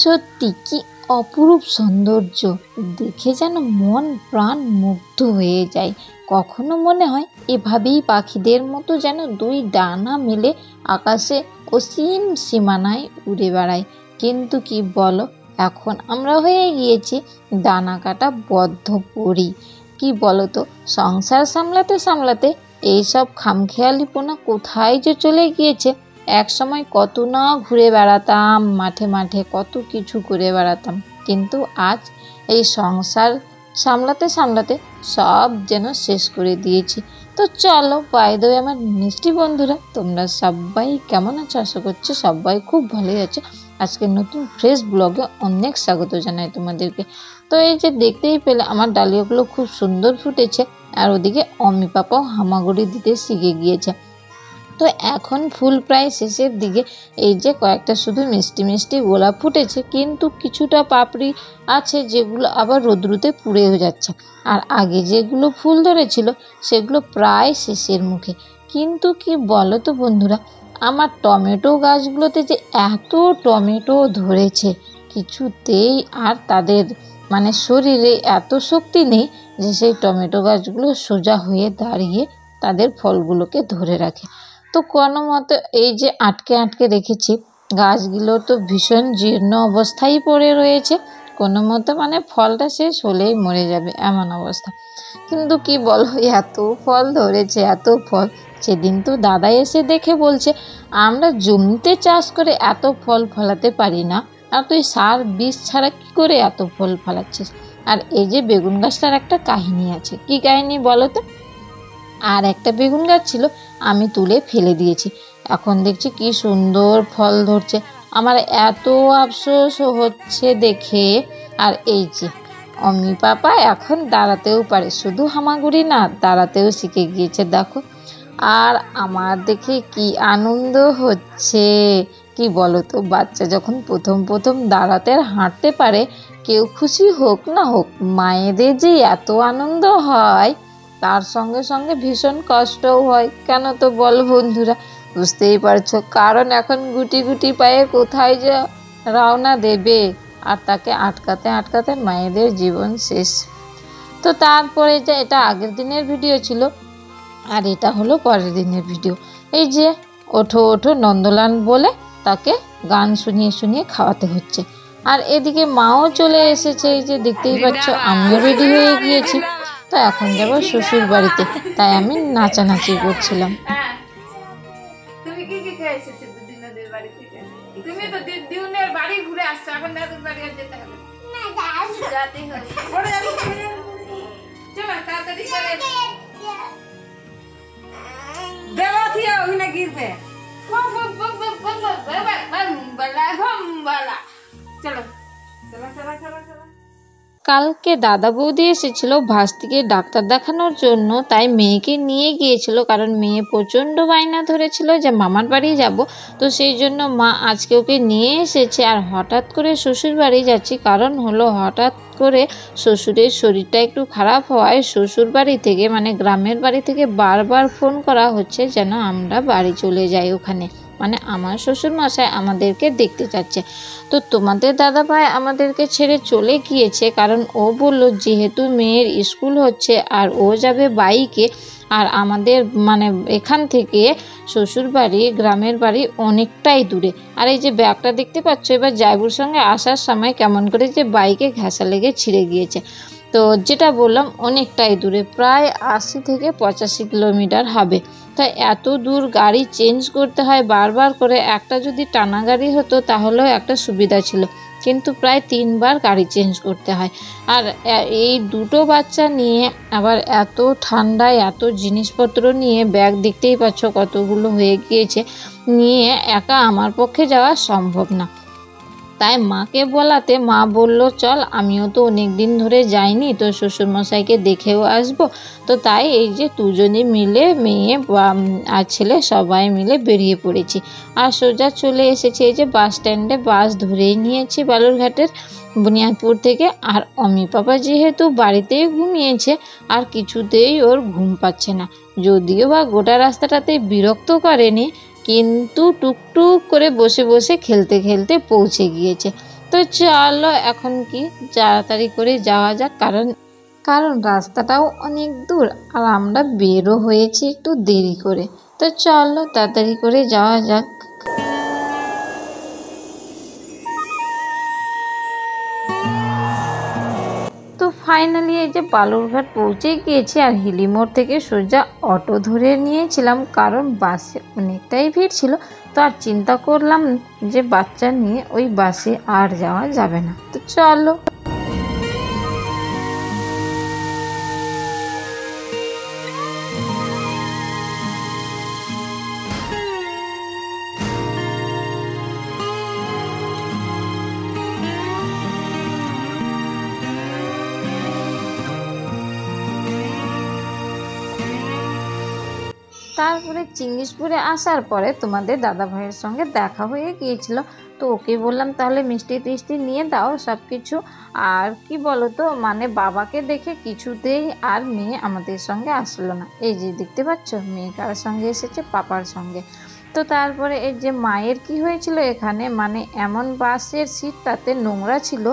সত্যি কি অপরূপ সৌন্দর্য, দেখে যেন মন প্রাণ মুগ্ধ হয়ে যায়। কখনো মনে হয় এভাবেই পাখিদের মতো যেন দুই ডানা মেলে আকাশে অসীম সীমানায় উড়ে বেড়ায়। কিন্তু কি বলো, এখন আমরা হয়ে গিয়েছি ডানা কাটা বদ্ধ পড়ি। কি বলো তো, সংসার সামলাতে সামলাতে এইসব খামখেয়ালিপনা কোথায় যে চলে গিয়েছে। এক সময় কত না ঘুরে বেড়াতাম মাঠে মাঠে, কত কিছু করে বেড়াতাম, কিন্তু আজ এই সংসার সামলাতে সামলাতে সব যেন শেষ করে দিয়েছি। তো চলো, বাই দ্য ওয়ে আমার মিষ্টি বন্ধুরা, তোমরা সবাই কেমন আছো? আশা করছি সবাই খুব ভালোই আছো। আজকে নতুন ফ্রেশ ব্লগে অনেক স্বাগত জানাই তোমাদেরকে। তো এই যে দেখতেই পেলে আমার ডালিয়াগুলো খুব সুন্দর ফুটেছে, আর ওদিকে অমি পাপাও হামাগুড়ি দিতে শিখে গিয়েছে। তো এখন ফুল প্রায় শেষের দিকে। এই যে কয়েকটা শুধু মিষ্টি মিষ্টি গোলাপ ফুটেছে, কিন্তু কিছুটা পাপড়ি আছে যেগুলো আবার রোদ্রুতে পুড়েও যাচ্ছে। আর আগে যেগুলো ফুল ধরেছিল সেগুলো প্রায় শেষের মুখে। কিন্তু কি বলো তো বন্ধুরা, আমার টমেটো গাছগুলোতে যে এত টমেটো ধরেছে, কিছুতেই আর তাদের শরীরে এত শক্তি নেই যে সেই টমেটো গাছগুলো সোজা হয়ে দাঁড়িয়ে তাদের ফলগুলোকে ধরে রাখে। তো কোনো মতো এই যে আটকে আটকে রেখেছি, গাছগুলো তো ভীষণ জীর্ণ অবস্থায় পড়ে রয়েছে। কোনো মতো ফলটা শেষ হলেই মরে যাবে এমন অবস্থা। কিন্তু কি বলো, এত ফল ধরেছে, এত ফল। সেদিন তো দাদা এসে দেখে বলছে, আমরা জমিতে চাষ করে এত ফল ফলাতে পারি না, আর তুই সার বীজ ছাড়া কী করে এত ফল ফলাচ্ছিস। আর এই যে বেগুন গাছটার একটা কাহিনী আছে। কি কাহিনী বলো তো? আর একটা বেগুন গাছ ছিল, আমি তুলে ফেলে দিয়েছি, এখন দেখছি কি সুন্দর ফল ধরছে। আমার এত আফসোস হচ্ছে দেখে। আর এই যে অমি পাপা এখন দাঁড়াতেও পারে, শুধু হামাগুড়ি না, দাঁড়াতেও শিখে গিয়েছে দেখো। আর আমার দেখে কি আনন্দ হচ্ছে। কি বলো তো, বাচ্চা যখন প্রথম প্রথম দাঁড়াতে আর হাঁটতে পারে, কেউ খুশি হোক না হোক, মায়েদের যে এত আনন্দ হয়, তার সঙ্গে সঙ্গে ভীষণ কষ্টও হয়। কেন তো বল বন্ধুরা, বুঝতেই পারছো, কারণ এখন গুটি গুটি পায়ে কোথায় যে রওনা দেবে, আর তাকে আটকাতে আটকাতে মায়েদের জীবন শেষ। তো তারপরে যে এটা আগের দিনের ভিডিও ছিল, আর এটা হলো পরের দিনের ভিডিও। এই যে ওঠো ওঠো নন্দলান বলে তাকে গান শুনিয়ে শুনিয়ে খাওয়াতে হচ্ছে। আর এদিকে মাও চলে এসেছে, এই যে দেখতেই পাচ্ছ, আমিও রেডি হয়ে গিয়েছি। তো এখন যাব শ্বশুর বাড়িতে, তাই আমি নাচানাচি করছিলাম। তুমি কি কি খেয়ে এসেছো দিদিনের বাড়ি থেকে? তুমি তো দিদিনের বাড়ি ঘুরে আসছো, এখন দাদুর বাড়ি আর যেতে হবে না? যাতে হবে, পড়ে যাবে। চলো তাড়াতাড়ি করে দেওয়া থিয়া ওখানে গিরবে। চলো চলো চলো চলো চলো। কালকে দাদা বৌদি এসেছিল ভাস্তিকে ডাক্তার দেখানোর জন্য, তাই মেয়েকে নিয়ে গিয়েছিল, কারণ মেয়ে প্রচণ্ড বায়না ধরেছিল যে মামার বাড়ি যাব। তো সেই জন্য মা আজকে ওকে নিয়ে এসেছে। আর হঠাৎ করে শ্বশুর বাড়ি যাচ্ছি, কারণ হলো হঠাৎ করে শ্বশুরের শরীরটা একটু খারাপ হওয়ায় শ্বশুর বাড়ি থেকে গ্রামের বাড়ি থেকে বারবার ফোন করা হচ্ছে যেন আমরা বাড়ি চলে যাই ওখানে। আমার শ্বশুরমশাই আমাদেরকে দেখতে যাচ্ছে। তো তোমাদের দাদাভাই আমাদেরকে ছেড়ে চলে গিয়েছে, কারণ ও বলল যেহেতু মেয়ের স্কুল হচ্ছে আর ও যাবে বাইকে, আর আমাদের এখান থেকে শ্বশুর বাড়ি গ্রামের বাড়ি অনেকটাই দূরে। আর এই যে ব্যাগটা দেখতে পাচ্ছ, এবার জায়বুর সঙ্গে আসার সময় কেমন করে যে বাইকে ঘাসা লেগে ছিঁড়ে গিয়েছে। তো যেটা বললাম অনেকটাই দূরে, প্রায় 80 থেকে 85 কিলোমিটার হবে। তাই এত দূর গাড়ি চেঞ্জ করতে হয় বারবার করে। একটা যদি টানা গাড়ি হতো তাহলেও একটা সুবিধা ছিল, কিন্তু প্রায় 3 বার গাড়ি চেঞ্জ করতে হয়। আর এই দুটো বাচ্চা নিয়ে আবার এত ঠান্ডায় এত জিনিসপত্র নিয়ে, ব্যাগ দেখতেই পাচ্ছ কতগুলো হয়ে গিয়েছে, নিয়ে একা আমার পক্ষে যাওয়া সম্ভব না। তাই মাকে বলাতে মা বলল চল, আমিও তো অনেক দিন ধরে যাইনি, তো শ্বশুরমশাইকে দেখেও আসবো। তো তাই এই যে দুজনে মিলে, মেয়ে আর ছেলে সবাই মিলে বেরিয়ে পড়েছি। আর সোজা চলে এসেছি এই যে বাস স্ট্যান্ডে, বাস ধরেই নিয়েছি বালুরঘাটের বুনিয়াদপুর থেকে। আর অমি পাপা যেহেতু বাড়িতেই ঘুমিয়েছে, আর কিছুতেই ওর ঘুম পাচ্ছে না, যদিও বা গোটা রাস্তাটাতে বিরক্ত করেনি, কিন্তু টুকটুক করে বসে বসে খেলতে খেলতে পৌঁছে গিয়েছে। তো তো চলো এখন কি তাড়াতাড়ি করে যাওয়া যাক, কারণ রাস্তাটাও অনেক দূর আর আমরা বেরও হয়েছি একটু দেরি করে। তো চলো তাড়াতাড়ি করে যাওয়া যাক। তো ফাইনালি এই যে বালুরঘাট পৌঁছে গিয়েছি আর হিলিমোড় থেকে সোজা অটো ধরে নিয়েছিলাম, কারণ বাসে অনেকটাই ভিড় ছিল। তো আর চিন্তা করলাম যে বাচ্চা নিয়ে ওই বাসে আর যাওয়া যাবে না। তো চলো তারপরে চিঙ্গিসপুরে আসার পরে তোমাদের দাদা ভাইয়ের সঙ্গে দেখা হয়ে গিয়েছিল। তো ওকে বললাম তাহলে মিষ্টি টিষ্টি নিয়ে দাও সব কিছু। আর কি বলো তো, মানে বাবাকে দেখে কিছুতেই আর মেয়ে আমাদের সঙ্গে আসলো না। এই যে দেখতে পাচ্ছ মেয়ে কার সঙ্গে এসেছে, পাপার সঙ্গে। তো তারপরে এই যে মায়ের কি হয়েছিল এখানে, মানে এমন বাসের সিটটাতে নোংরা ছিল,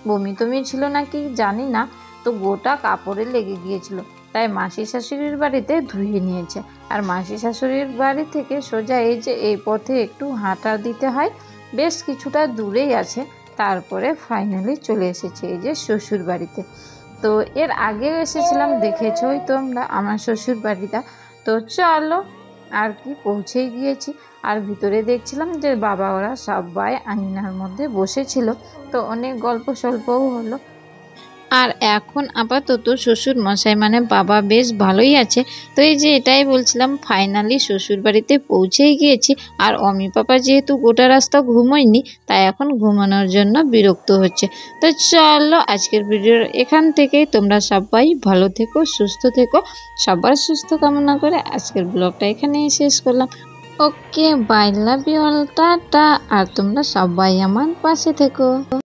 বমি টমি ছিল নাকি জানি না, তো গোটা কাপড়ে লেগে গিয়েছিল। তাই মাসি শাশুড়ির বাড়িতে ধুয়ে নিয়েছে। আর মাসি শাশুড়ির বাড়ি থেকে সোজা এই যে এই পথে একটু হাঁটা দিতে হয়, বেশ কিছুটা দূরেই আছে। তারপরে ফাইনালি চলে এসেছে এই যে শ্বশুর বাড়িতে। তো এর আগেও এসেছিলাম, দেখেছোই তোমরা আমার শ্বশুর বাড়িটা। তো চলো আর কি পৌঁছেই গিয়েছি। আর ভিতরে দেখছিলাম যে বাবা ওরা সবাই আঙিনার মধ্যে বসেছিল, তো অনেক গল্প সল্পও হলো। আর এখন আপাতত শ্বশুর মশাই মানে বাবা বেশ ভালোই আছে। তো এই যে এটাই বলছিলাম, ফাইনালি শ্বশুর বাড়িতে পৌঁছেই গিয়েছি। আর অমি পাপা যেহেতু গোটা রাস্তা ঘুমোয়নি, তাই এখন ঘুমানোর জন্য বিরক্ত হচ্ছে। তো চলো আজকের ভিডিওর এখান থেকেই, তোমরা সবাই ভালো থেকো, সুস্থ থেকো, সবার সুস্থ কামনা করে আজকের ব্লগটা এখানেই শেষ করলাম। Okay, bye, love you all, tata. আর তোমরা সবাই আমার পাশে থেকো।